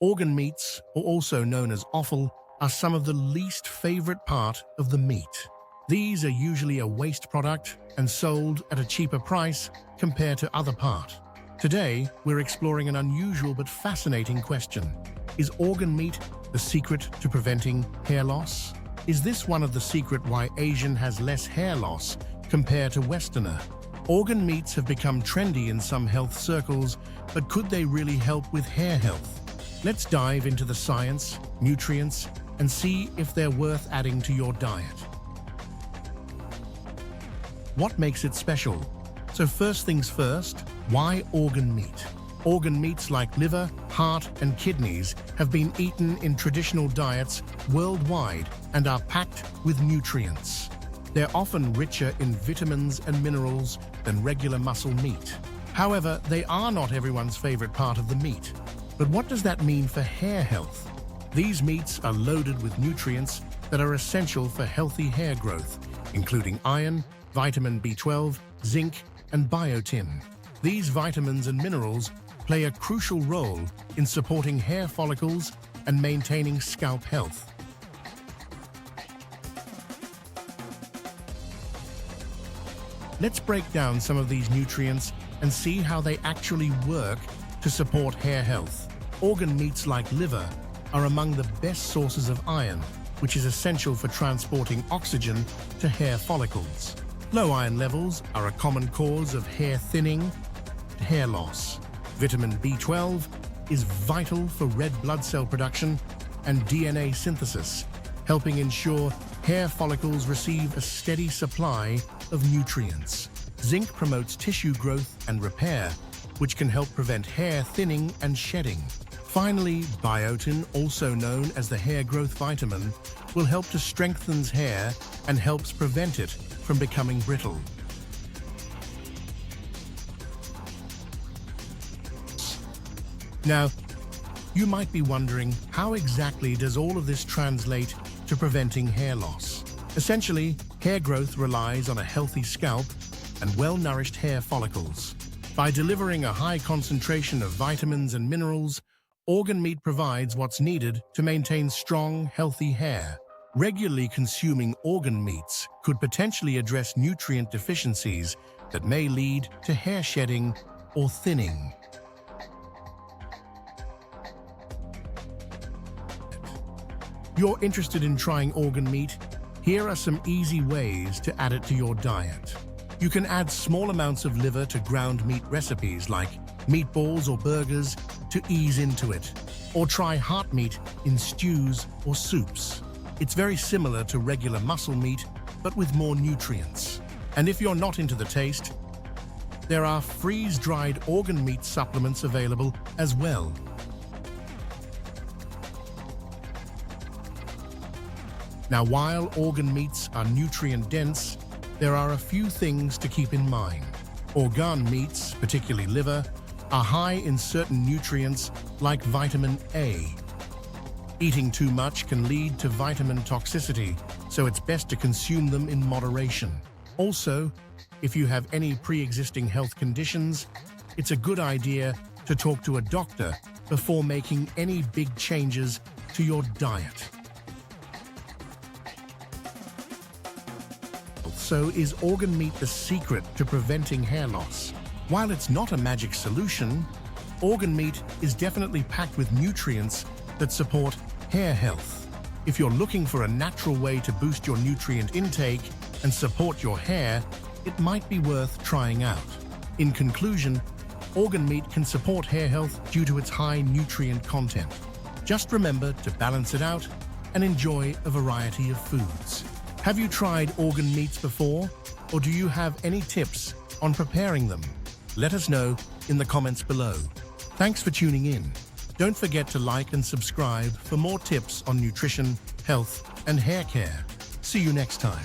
Organ meats, or also known as offal, are some of the least favorite part of the meat. These are usually a waste product and sold at a cheaper price compared to other part. Today, we're exploring an unusual but fascinating question. Is organ meat the secret to preventing hair loss? Is this one of the secret why Asian has less hair loss compared to Westerner? Organ meats have become trendy in some health circles, but could they really help with hair health? Let's dive into the science, nutrients, and see if they're worth adding to your diet. What makes it special? So first things first, why organ meat? Organ meats like liver, heart, and kidneys have been eaten in traditional diets worldwide and are packed with nutrients. They're often richer in vitamins and minerals than regular muscle meat. However, they are not everyone's favorite part of the meat. But what does that mean for hair health? These meats are loaded with nutrients that are essential for healthy hair growth, including iron, vitamin B12, zinc, and biotin. These vitamins and minerals play a crucial role in supporting hair follicles and maintaining scalp health. Let's break down some of these nutrients and see how they actually work to support hair health. Organ meats like liver are among the best sources of iron, which is essential for transporting oxygen to hair follicles. Low iron levels are a common cause of hair thinning and hair loss. Vitamin B12 is vital for red blood cell production and DNA synthesis, helping ensure hair follicles receive a steady supply of nutrients. Zinc promotes tissue growth and repair, which can help prevent hair thinning and shedding. Finally, biotin, also known as the hair growth vitamin, will help to strengthen hair and helps prevent it from becoming brittle. Now, you might be wondering, how exactly does all of this translate to preventing hair loss? Essentially, hair growth relies on a healthy scalp and well-nourished hair follicles. By delivering a high concentration of vitamins and minerals, organ meat provides what's needed to maintain strong, healthy hair. Regularly consuming organ meats could potentially address nutrient deficiencies that may lead to hair shedding or thinning. You're interested in trying organ meat? Here are some easy ways to add it to your diet. You can add small amounts of liver to ground meat recipes like meatballs or burgers to ease into it, or try heart meat in stews or soups. It's very similar to regular muscle meat, but with more nutrients. And if you're not into the taste, there are freeze-dried organ meat supplements available as well. Now, while organ meats are nutrient-dense, there are a few things to keep in mind. Organ meats, particularly liver, are high in certain nutrients like vitamin A. Eating too much can lead to vitamin toxicity, so it's best to consume them in moderation. Also, if you have any pre-existing health conditions, it's a good idea to talk to a doctor before making any big changes to your diet. So, is organ meat the secret to preventing hair loss? While it's not a magic solution, organ meat is definitely packed with nutrients that support hair health. If you're looking for a natural way to boost your nutrient intake and support your hair, it might be worth trying out. In conclusion, organ meat can support hair health due to its high nutrient content. Just remember to balance it out and enjoy a variety of foods. Have you tried organ meats before, or do you have any tips on preparing them? Let us know in the comments below. Thanks for tuning in. Don't forget to like and subscribe for more tips on nutrition, health, and hair care. See you next time.